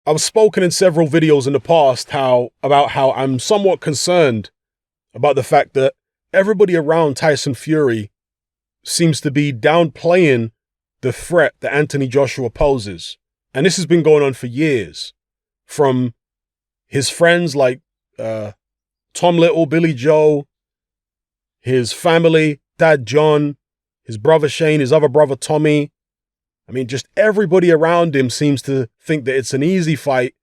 I've spoken in several videos in the past about how I'm somewhat concerned about the fact that everybody around Tyson Fury seems to be downplaying the threat that Anthony Joshua poses. And this has been going on for years. From his friends like Tom Little, Billy Joe, his family, Dad John, his brother Shane, his other brother Tommy. I mean, just everybody around him seems to think that it's an easy fight,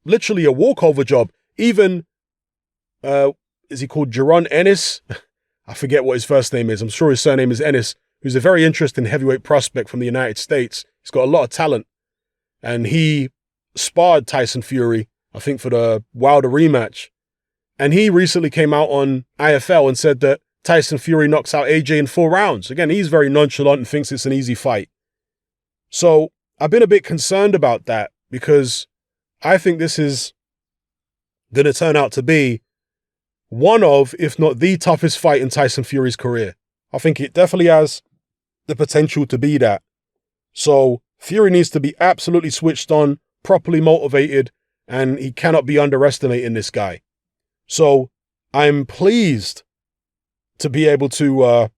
literally a walkover job. Even, is he called Jaron Ennis? I forget what his first name is. I'm sure his surname is Ennis, who's a very interesting heavyweight prospect from the United States. He's got a lot of talent. And he sparred Tyson Fury, I think, for the Wilder rematch. And he recently came out on IFL and said that Tyson Fury knocks out AJ in 4 rounds. Again, he's very nonchalant and thinks it's an easy fight. So I've been a bit concerned about that because I think this is going to turn out to be one of, if not the toughest fight in Tyson Fury's career. I think it definitely has the potential to be that. So Fury needs to be absolutely switched on, properly motivated, and he cannot be underestimating this guy. So I'm pleased to be able to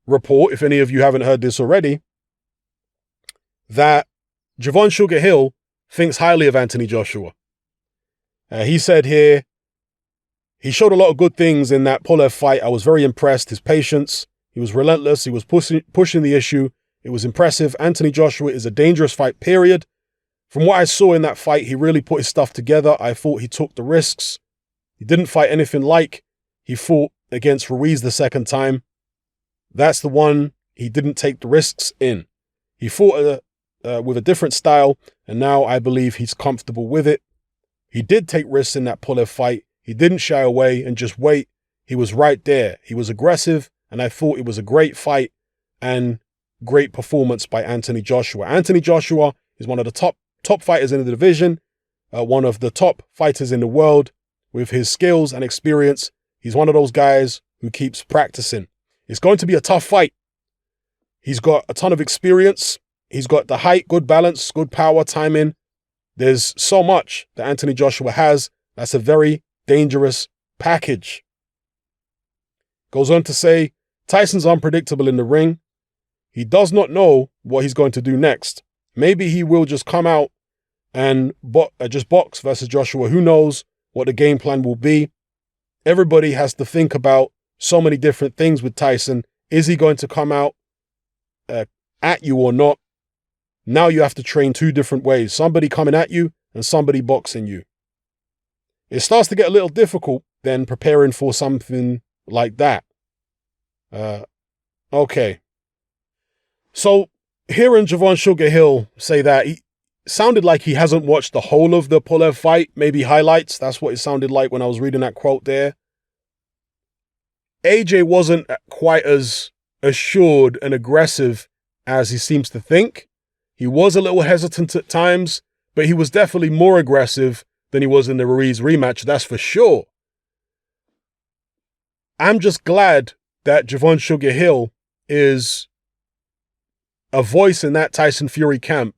report, if any of you haven't heard this already, that Javan Sugar Hill thinks highly of Anthony Joshua. He said here, he showed a lot of good things in that Pulev fight. I was very impressed. His patience, he was relentless. He was pushing the issue. It was impressive. Anthony Joshua is a dangerous fight, period. From what I saw in that fight, he really put his stuff together. I thought he took the risks. He didn't fight anything like he fought against Ruiz the second time. That's the one he didn't take the risks in. He fought with a different style, and now I believe he's comfortable with it. He did take risks in that Pulev fight. He didn't shy away and just wait. He was right there. He was aggressive, and I thought it was a great fight and great performance by Anthony Joshua. Anthony Joshua is one of the top fighters in the division, one of the top fighters in the world. With his skills and experience, he's one of those guys who keeps practicing. It's going to be a tough fight. He's got a ton of experience. He's got the height, good balance, good power, timing. There's so much that Anthony Joshua has. That's a very dangerous package. Goes on to say, Tyson's unpredictable in the ring. He does not know what he's going to do next. Maybe he will just come out and just box versus Joshua. Who knows what the game plan will be? Everybody has to think about so many different things with Tyson. Is he going to come out at you or not? Now you have to train 2 different ways. Somebody coming at you and somebody boxing you. It starts to get a little difficult then preparing for something like that. Okay. So hearing Javan Sugar Hill say that, he sounded like he hasn't watched the whole of the Pulev fight, maybe highlights. That's what it sounded like when I was reading that quote there. AJ wasn't quite as assured and aggressive as he seems to think. He was a little hesitant at times, but he was definitely more aggressive than he was in the Ruiz rematch, that's for sure. I'm just glad that Javan Sugar Hill is a voice in that Tyson Fury camp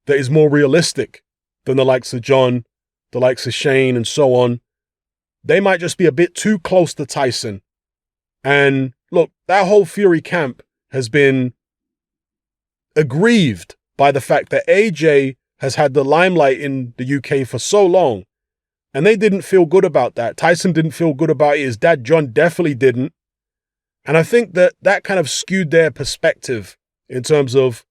that is more realistic than the likes of John, the likes of Shane, and so on. They might just be a bit too close to Tyson. And look, that whole Fury camp has been aggrieved by the fact that AJ has had the limelight in the UK for so long, and they didn't feel good about that. Tyson didn't feel good about it. His dad, John, definitely didn't. And I think that kind of skewed their perspective in terms of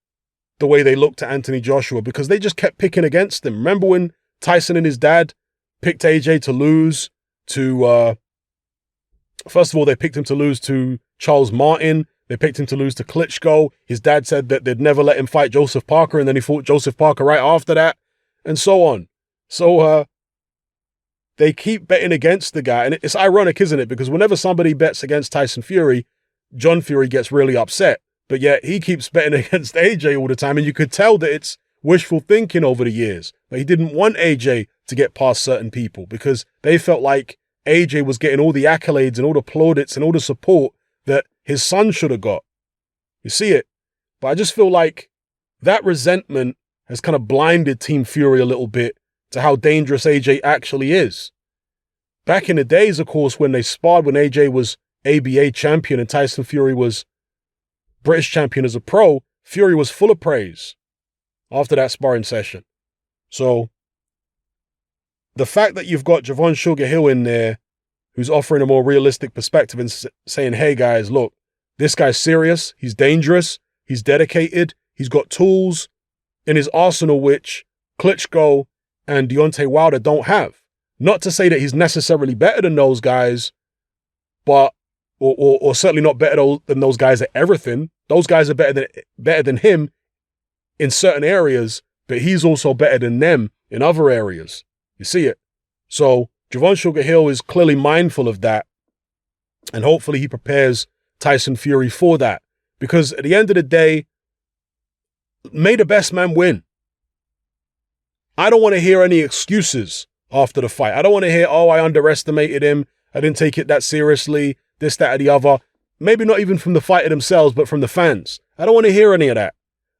the way they looked at Anthony Joshua, because they just kept picking against him. Remember when Tyson and his dad picked AJ to lose to, first of all, they picked him to lose to Charles Martin. They picked him to lose to Klitschko. His dad said that they'd never let him fight Joseph Parker, and then he fought Joseph Parker right after that, and so on. So they keep betting against the guy, and it's ironic, isn't it? Because whenever somebody bets against Tyson Fury, John Fury gets really upset, but yet he keeps betting against AJ all the time, and you could tell that it's wishful thinking over the years. But he didn't want AJ to get past certain people because they felt like AJ was getting all the accolades and all the plaudits and all the support that his son should have got. You see it? But I just feel like that resentment has kind of blinded Team Fury a little bit to how dangerous AJ actually is. Back in the days, of course, when they sparred, when AJ was ABA champion and Tyson Fury was British champion as a pro, Fury was full of praise after that sparring session. So the fact that you've got Javan Sugar Hill in there, who's offering a more realistic perspective and saying, hey guys, look, this guy's serious, he's dangerous, he's dedicated, he's got tools in his arsenal which Klitschko and Deontay Wilder don't have. Not to say that he's necessarily better than those guys, but or certainly not better than those guys at everything. Those guys are better than him in certain areas, but he's also better than them in other areas. You see it? So Javan Sugar Hill is clearly mindful of that, and hopefully he prepares Tyson Fury for that. Because at the end of the day, may the best man win. I don't want to hear any excuses after the fight. I don't want to hear, oh, I underestimated him, I didn't take it that seriously, this, that, or the other. Maybe not even from the fighter themselves, but from the fans. I don't want to hear any of that.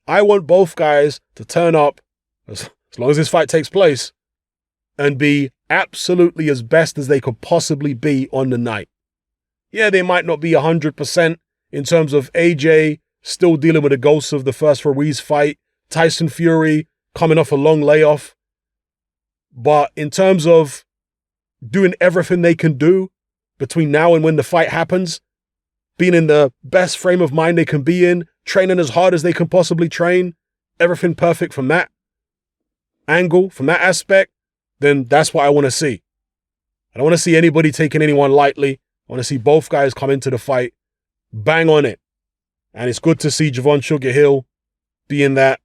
I want both guys to turn up, as long as this fight takes place, and be absolutely as best as they could possibly be on the night. Yeah, they might not be 100% in terms of AJ still dealing with the ghosts of the first Ruiz fight, Tyson Fury coming off a long layoff. But in terms of doing everything they can do between now and when the fight happens, being in the best frame of mind they can be in, training as hard as they can possibly train, everything perfect from that angle, from that aspect, then that's what I want to see. I don't want to see anybody taking anyone lightly. I want to see both guys come into the fight, bang on it. And it's good to see Javan Sugar Hill being that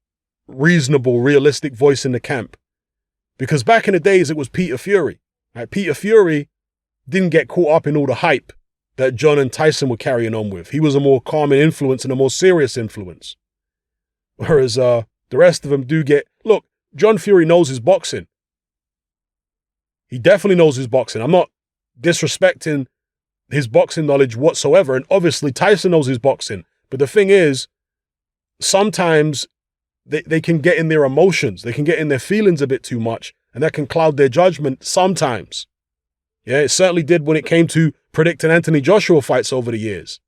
reasonable, realistic voice in the camp. Because back in the days, it was Peter Fury. Right? Peter Fury didn't get caught up in all the hype that John and Tyson were carrying on with. He was a more calming influence and a more serious influence. Whereas the rest of them do get... Look, John Fury knows his boxing. He definitely knows his boxing. I'm not disrespecting his boxing knowledge whatsoever. And obviously Tyson knows his boxing. But the thing is, sometimes they can get in their emotions. They can get in their feelings a bit too much. And that can cloud their judgment sometimes. Yeah, it certainly did when it came to predicting Anthony Joshua fights over the years.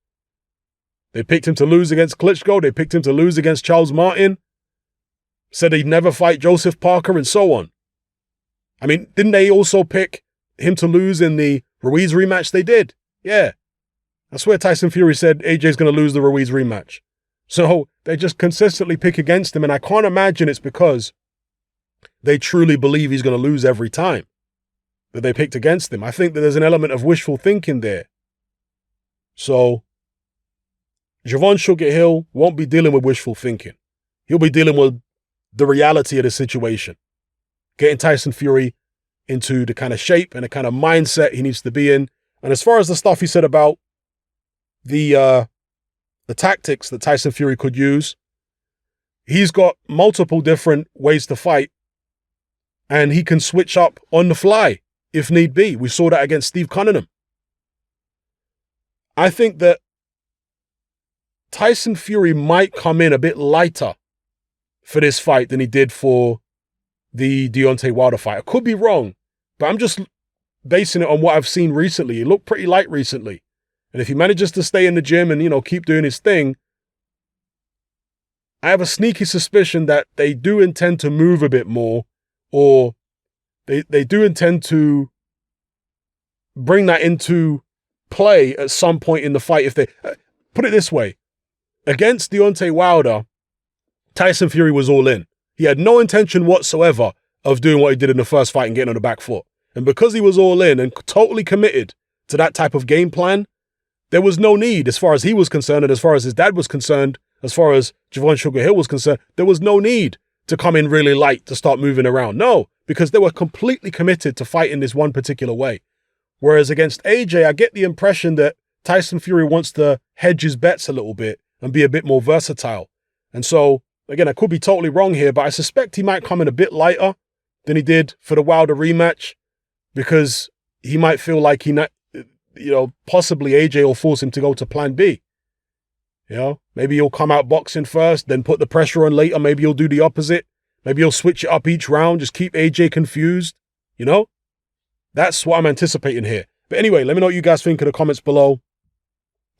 They picked him to lose against Klitschko. They picked him to lose against Charles Martin. Said he'd never fight Joseph Parker and so on. I mean, didn't they also pick him to lose in the Ruiz rematch? They did. Yeah. I swear Tyson Fury said AJ's going to lose the Ruiz rematch. So they just consistently pick against him. And I can't imagine it's because they truly believe he's going to lose every time that they picked against him. I think that there's an element of wishful thinking there. So Javan Sugar Hill won't be dealing with wishful thinking. He'll be dealing with the reality of the situation. Getting Tyson Fury into the kind of shape and the kind of mindset he needs to be in. And as far as the stuff he said about the tactics that Tyson Fury could use, he's got multiple different ways to fight, and he can switch up on the fly if need be. We saw that against Steve Cunningham. I think that Tyson Fury might come in a bit lighter for this fight than he did for the Deontay Wilder fight. I could be wrong, but I'm just basing it on what I've seen recently. He looked pretty light recently. And if he manages to stay in the gym and, keep doing his thing, I have a sneaky suspicion that they do intend to move a bit more, or they do intend to bring that into play at some point in the fight. If they put it this way, against Deontay Wilder, Tyson Fury was all in. He had no intention whatsoever of doing what he did in the first fight and getting on the back foot. And because he was all in and totally committed to that type of game plan, there was no need, as far as he was concerned, and as far as his dad was concerned, as far as Javan Sugar Hill was concerned, there was no need to come in really light to start moving around. No, because they were completely committed to fighting this one particular way. Whereas against AJ, I get the impression that Tyson Fury wants to hedge his bets a little bit and be a bit more versatile. And so, again, I could be totally wrong here, but I suspect he might come in a bit lighter than he did for the Wilder rematch, because he might feel like possibly AJ will force him to go to plan B. Maybe he'll come out boxing first, then put the pressure on later. Maybe he'll do the opposite. Maybe he'll switch it up each round, just keep AJ confused, you know? That's what I'm anticipating here. But anyway, let me know what you guys think in the comments below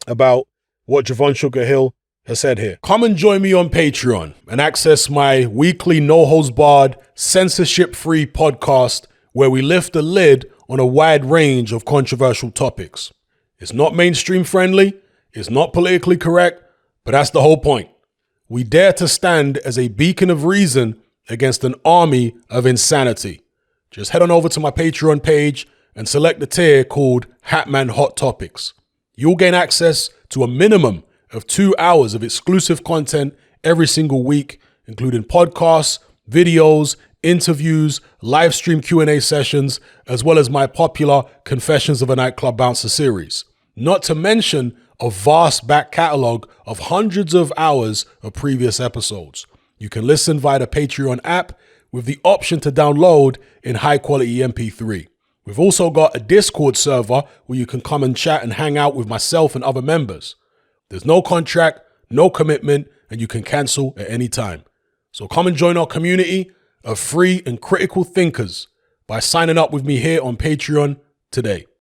about what Javan Sugar Hill has said here. Come and join me on Patreon and access my weekly no-holds-barred, censorship-free podcast where we lift the lid on a wide range of controversial topics. It's not mainstream friendly, it's not politically correct, but that's the whole point. We dare to stand as a beacon of reason against an army of insanity. Just head on over to my Patreon page and select the tier called Hatman Hot Topics. You'll gain access to a minimum of 2 hours of exclusive content every single week, including podcasts, videos, interviews, live stream Q&A sessions, as well as my popular Confessions of a Nightclub Bouncer series. Not to mention a vast back catalog of hundreds of hours of previous episodes. You can listen via the Patreon app with the option to download in high quality MP3. We've also got a Discord server where you can come and chat and hang out with myself and other members. There's no contract, no commitment, and you can cancel at any time. So come and join our community of free and critical thinkers by signing up with me here on Patreon today.